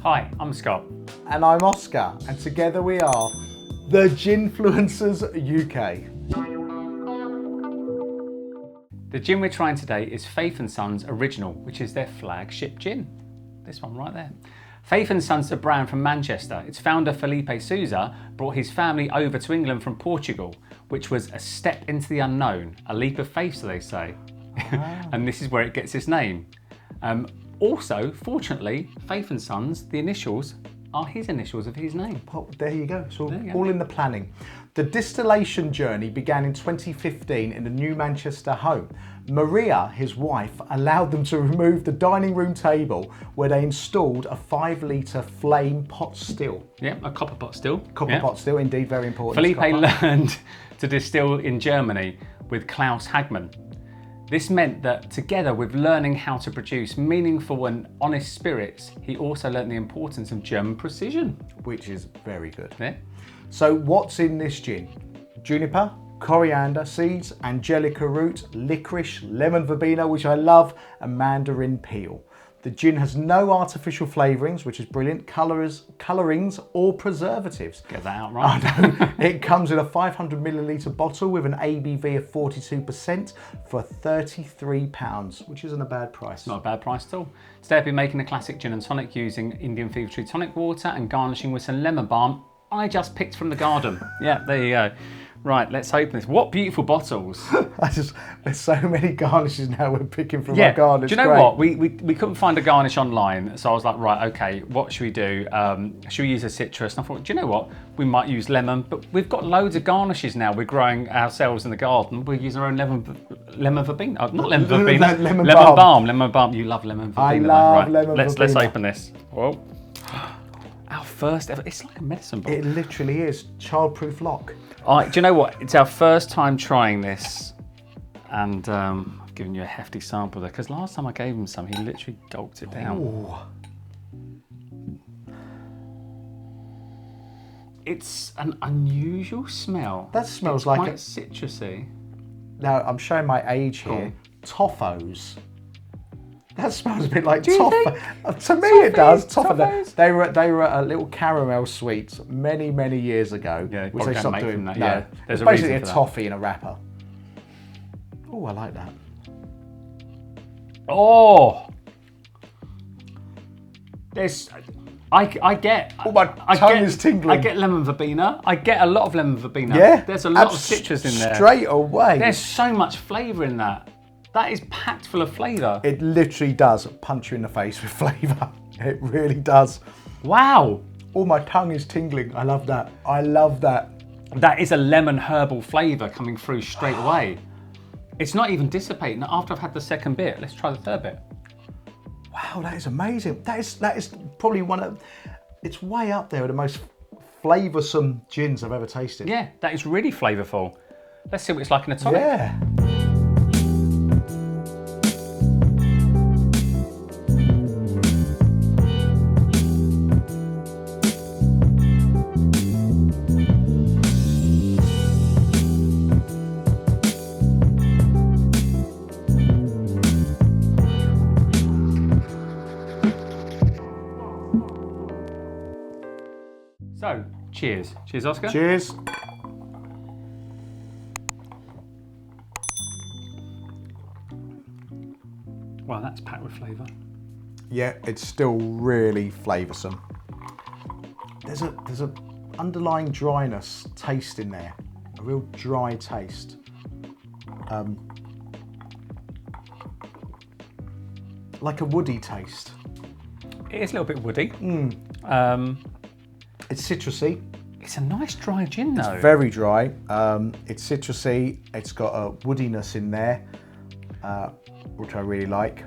Hi, I'm Scott. And I'm Oscar, and together we are the Ginfluencers UK. The gin we're trying today is Faith & Sons Original, which is their flagship gin. This one right there. Faith & Sons is a brand from Manchester. Its founder, Felipe Sousa, brought his family over to England from Portugal, which was a step into the unknown, a leap of faith, so they say. Wow. And this is where it gets its name. Also, fortunately, Faith & Sons, the initials, are his initials of his name. Well, there you go. It's all in the planning. The distillation journey began in 2015 in a new Manchester home. Maria, his wife, allowed them to remove the dining room table where they installed a 5-litre flame pot still. Yeah, a copper pot still. Copper pot still, indeed, very important. Felipe learned to distill in Germany with Klaus Hagmann. This meant that together with learning how to produce meaningful and honest spirits, he also learned the importance of German precision. Which is very good. Yeah. So what's in this gin? Juniper, coriander seeds, angelica root, licorice, lemon verbena, which I love, and mandarin peel. The gin has no artificial flavourings, which is brilliant, colourings or preservatives. Get that out right. I know. It comes in a 500ml bottle with an ABV of 42% for £33, which isn't a bad price. Not a bad price at all. Today I'll be making a classic gin and tonic using Indian fever tree tonic water and garnishing with some lemon balm I just picked from the garden. Yeah, there you go. Right, let's open this. What beautiful bottles. There's so many garnishes now we're picking from our garden. Do you know what? We couldn't find a garnish online, so I was like, right, okay, what should we do? Should we use a citrus? And I thought, do you know what? We might use lemon, but we've got loads of garnishes now. We're growing ourselves in the garden. We're using our own lemon verbena. Oh, not lemon verbena. lemon balm. Lemon balm. You love lemon verbena. I love lemon verbena. Let's open this. Whoa. Our first ever. It's like a medicine ball. It literally is. Childproof lock. Do you know what? It's our first time trying this, and I've given you a hefty sample there because last time I gave him some, he literally gulped it down. Ooh. It's an unusual smell. That smells it's like quite citrusy. Now I'm showing my age here. Toffos. That smells a bit like toffee. To me, it does. Toffee. They were a little caramel sweets many years ago, which they stopped doing. That, no, yeah. It's basically a toffee in a wrapper. Oh, I like that. Oh, there's. I get. Oh, my tongue is tingling. I get lemon verbena. I get a lot of lemon verbena. Yeah. There's a lot of citrus in there. Straight away. There's so much flavour in that. That is packed full of flavour. It literally does punch you in the face with flavour. It really does. Wow. Oh, my tongue is tingling. I love that. I love that. That is a lemon herbal flavour coming through straight away. It's not even dissipating. After I've had the second bit, let's try the third bit. Wow, that is amazing. That is probably it's way up there with the most flavoursome gins I've ever tasted. Yeah, that is really flavourful. Let's see what it's like in a tonic. Yeah. So, cheers. Cheers, Oscar. Cheers. Wow, that's packed with flavour. Yeah, it's still really flavoursome. There's a underlying dryness taste in there, a real dry taste. Like a woody taste. It is a little bit woody. It's citrusy. It's a nice dry gin though. It's very dry. It's citrusy. It's got a woodiness in there, which I really like.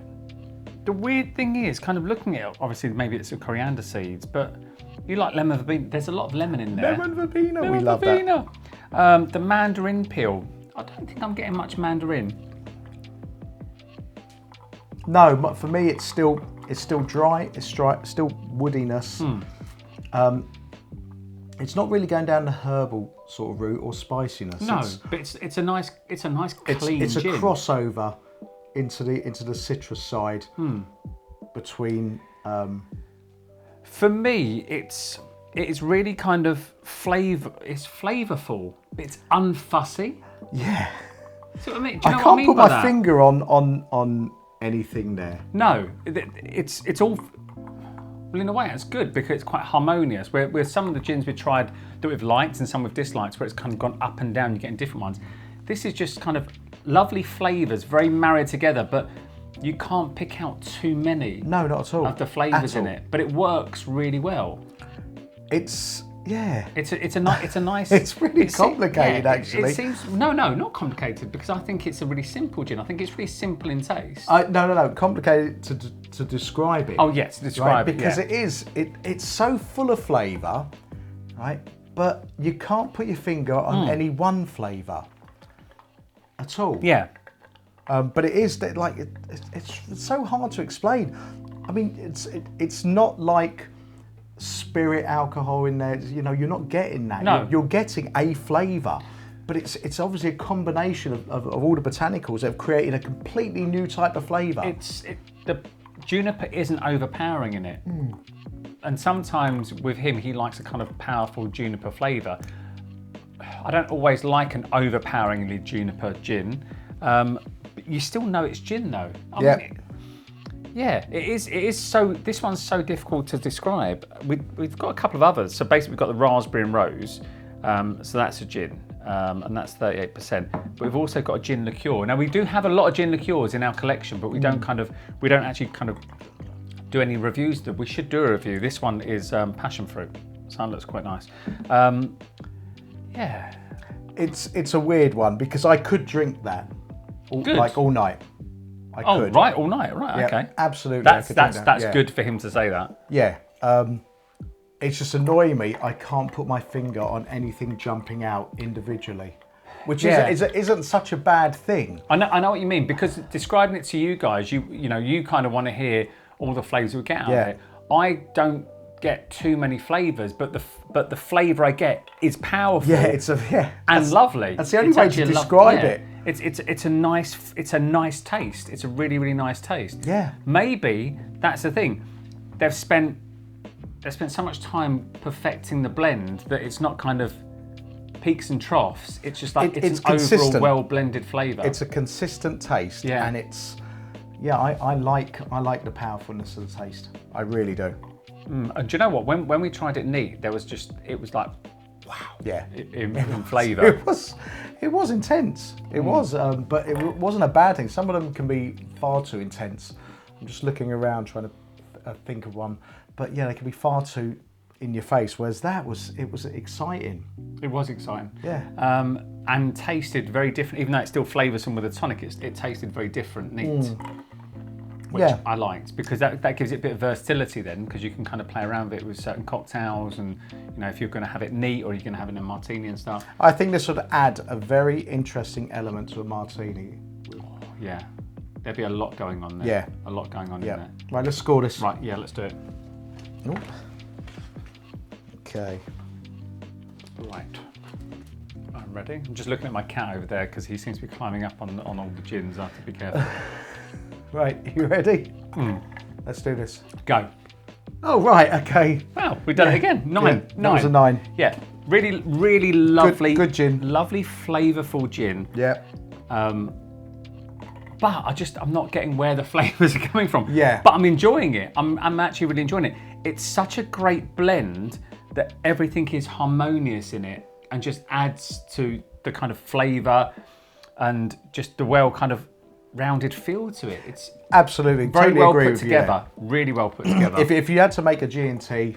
The weird thing is, kind of looking at it, obviously maybe it's the coriander seeds, but you like lemon verbena. There's a lot of lemon in there. Lemon verbena, we love that. The mandarin peel. I don't think I'm getting much mandarin. No, but for me it's still dry. It's dry, still woodiness. It's not really going down the herbal sort of route or spiciness. No, but it's a nice clean It's a gin. crossover into the citrus side between For me, it's really kind of it's flavourful. It's unfussy. Yeah. See what I mean? Do you know I what I can't mean put by my that? finger on anything there. No, it's all. Well, in a way, it's good because it's quite harmonious. Where some of the gins we tried that we've liked and some with dislikes, where it's kind of gone up and down, you're getting different ones. This is just kind of lovely flavours, very married together, but you can't pick out too many. No, not at all. Of the flavours in it, but it works really well. It's It's a nice. It's really complicated, actually. It seems not complicated because I think it's a really simple gin. I think it's really simple in taste. No, complicated to describe it. Oh yes, describe it. Because yeah. it's so full of flavour, right? But you can't put your finger on any one flavour at all. Yeah. But it is like it's so hard to explain. I mean, it's not like spirit alcohol in there. You know, you're not getting that. No. You're getting a flavour, but it's obviously a combination of all the botanicals that have created a completely new type of flavour. The juniper isn't overpowering in it, and sometimes with him, he likes a kind of powerful juniper flavour. I don't always like an overpoweringly juniper gin. But you still know it's gin though. I mean, it is so. This one's so difficult to describe. We've got a couple of others. So basically, we've got the raspberry and rose. So that's a gin, and that's 38%. But we've also got a gin liqueur. Now we do have a lot of gin liqueurs in our collection, but we don't actually do any reviews. We should do a review. This one is passion fruit. So that looks quite nice. Yeah. It's a weird one because I could drink that all night. I could. Right, all night. Right, yeah, okay. Absolutely. That's good for him to say that. Yeah. It's just annoying me. I can't put my finger on anything jumping out individually, which isn't such a bad thing. I know what you mean because describing it to you guys, you kind of want to hear all the flavours we get out of it. I don't get too many flavours, but the flavour I get is powerful. Yeah, and lovely. That's the only way to describe it. It's a nice taste. It's a really, really nice taste. Yeah. Maybe that's the thing. They've spent so much time perfecting the blend that it's not kind of peaks and troughs. It's just like it's an overall well blended flavour. It's a consistent taste, and I like the powerfulness of the taste. I really do. And do you know what? When we tried it neat, it was like, wow. Yeah. In flavour. It was intense. It was, but it wasn't a bad thing. Some of them can be far too intense. I'm just looking around trying to think of one, but yeah, they can be far too in your face. Whereas it was exciting. It was exciting. Yeah. And tasted very different. Even though it's still flavoursome with a tonic, it tasted very different, neat. Which I liked because that gives it a bit of versatility then, because you can kind of play around with it with certain cocktails, and if you're going to have it neat or you're going to have it in a martini and stuff. I think this would add a very interesting element to a martini. Oh, yeah, there'd be a lot going on there. Yeah, a lot going on in there. Right, let's score this. Right, yeah, let's do it. Nope. Okay. Right. I'm ready. I'm just looking at my cat over there because he seems to be climbing up on all the gins. I have to be careful. Right, you ready? Let's do this. Go. Oh, right, okay. Wow, we've done it again. 9. Yeah, that was a 9. Yeah, really, really lovely. Good gin. Lovely, flavourful gin. Yeah. But I'm not getting where the flavours are coming from. Yeah. But I'm enjoying it. I'm actually really enjoying it. It's such a great blend that everything is harmonious in it and just adds to the kind of flavour and just the well kind of rounded feel to it. It's absolutely very totally well agree put with together. You, really well put together. If you had to make a G&T,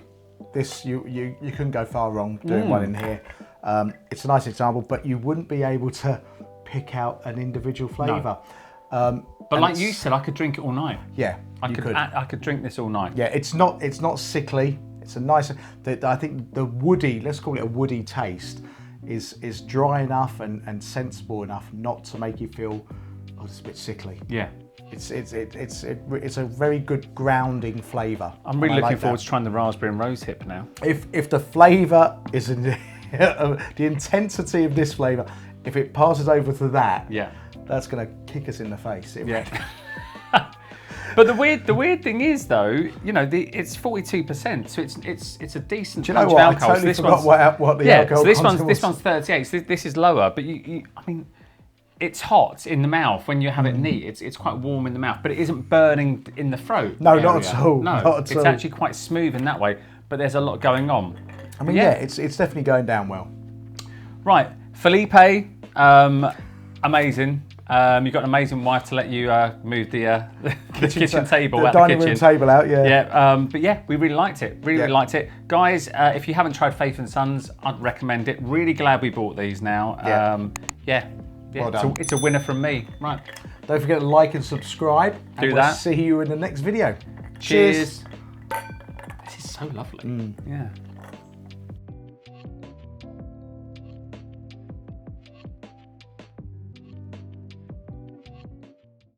this you couldn't go far wrong doing one in here. It's a nice example, but you wouldn't be able to pick out an individual flavour. No. But like you said, I could drink it all night. Yeah, I could drink this all night. Yeah, it's not sickly. It's a nice. I think the woody, let's call it a woody taste, is dry enough and sensible enough not to make you feel it's a bit sickly. Yeah. It's a very good grounding flavour. I'm really looking forward to trying the raspberry and rose hip now. If the flavour is in the intensity of this flavour, if it passes over to that, that's going to kick us in the face. But the weird thing is though, you know, it's 42%, so it's a decent. Do you know punch what? of I alcohol. totally So forgot what the alcohol so content was. this one's 38. So this is lower, but I mean, it's hot in the mouth when you have it neat. It's quite warm in the mouth, but it isn't burning in the throat. No, area. not at all. No, not at it's all. actually quite smooth in that way. But there's a lot going on. I mean, yeah, it's definitely going down well. Right, Felipe, amazing. You've got an amazing wife to let you move the kitchen table the out dining the kitchen. room table out, yeah. Yeah, but yeah, we really liked it. Really liked it, guys. If you haven't tried Faith and Sons, I'd recommend it. Really glad we bought these now. Yeah, Well done. It's a winner from me. Right. Don't forget to like and subscribe. Do and that. We'll see you in the next video. Cheers. This is so lovely. Yeah.